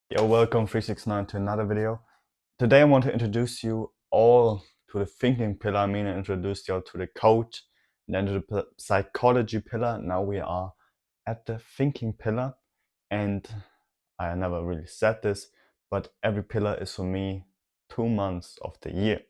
Yo, welcome 369 to another video. Today I want to introduce you all to the thinking pillar. I introduce you all to the coach, then to the psychology pillar. Now we are at the thinking pillar, and I never really said this, but every pillar is for me 2 months of the year.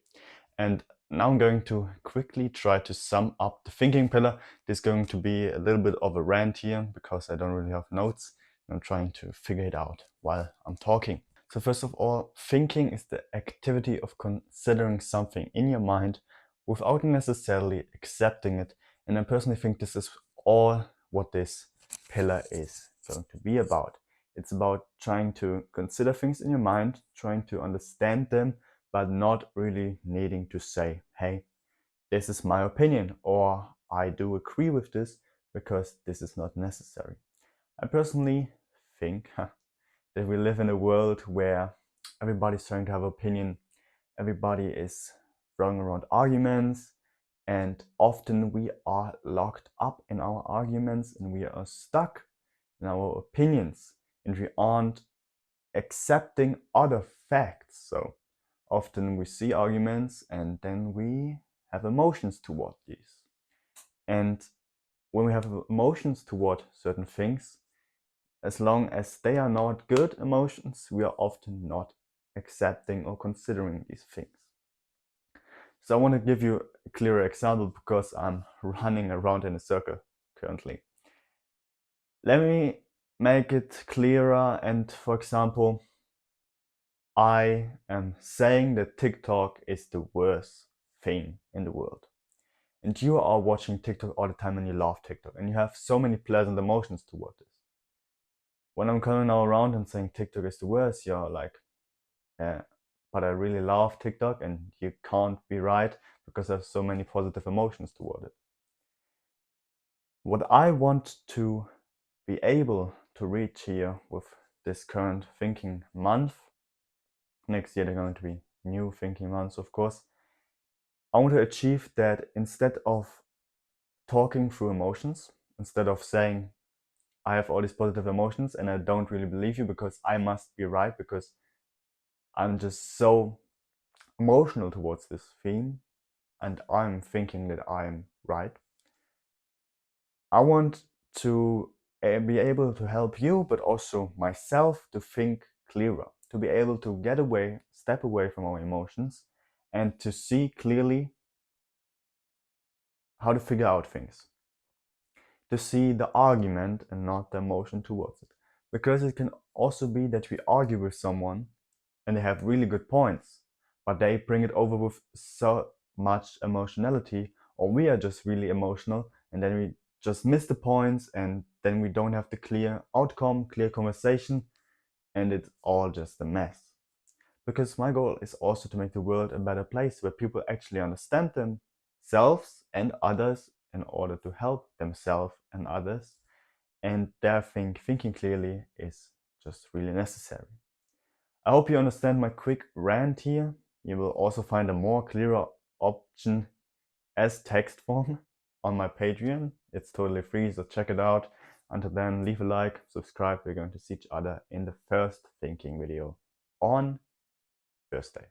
And now I'm going to quickly try to sum up the thinking pillar. This is going to be a little bit of a rant here because I don't really have notes. I'm trying to figure it out while I'm talking. So first of all, thinking is the activity of considering something in your mind without necessarily accepting it. And I personally think this is all what this pillar is going to be about. It's about trying to consider things in your mind, trying to understand them, but not really needing to say, hey, this is my opinion, or I do agree with this because this is not necessary. I personally think that we live in a world where everybody's trying to have an opinion, everybody is throwing around arguments, and often we are locked up in our arguments and we are stuck in our opinions and we aren't accepting other facts. So often we see arguments and then we have emotions toward these. And when we have emotions toward certain things, as long as they are not good emotions, we are often not accepting or considering these things. So I want to give you a clearer example because I'm running around in a circle currently. Let me make it clearer, and for example, I am saying that TikTok is the worst thing in the world. And you are watching TikTok all the time and you love TikTok and you have so many pleasant emotions toward this. When I'm coming now around and saying TikTok is the worst, you're like, yeah, but I really love TikTok and you can't be right because there's so many positive emotions toward it. What I want to be able to reach here with this current thinking month, next year there are going to be new thinking months, of course. I want to achieve that instead of talking through emotions, instead of saying, I have all these positive emotions and I don't really believe you because I must be right because I'm just so emotional towards this theme and I'm thinking that I'm right. I want to be able to help you, but also myself, to think clearer, to be able to get away, step away from our emotions and to see clearly how to figure out things. To see the argument and not the emotion towards it. Because it can also be that we argue with someone and they have really good points, but they bring it over with so much emotionality, or we are just really emotional and then we just miss the points and then we don't have the clear outcome, clear conversation, and it's all just a mess. Because my goal is also to make the world a better place where people actually understand themselves and others in order to help themselves and others, and their thinking clearly is just really necessary. I hope you understand my quick rant here. You will also find a more clearer option as text form on my Patreon. It's totally free, so check it out. Until then, leave a like, subscribe. We're going to see each other in the first thinking video on Thursday.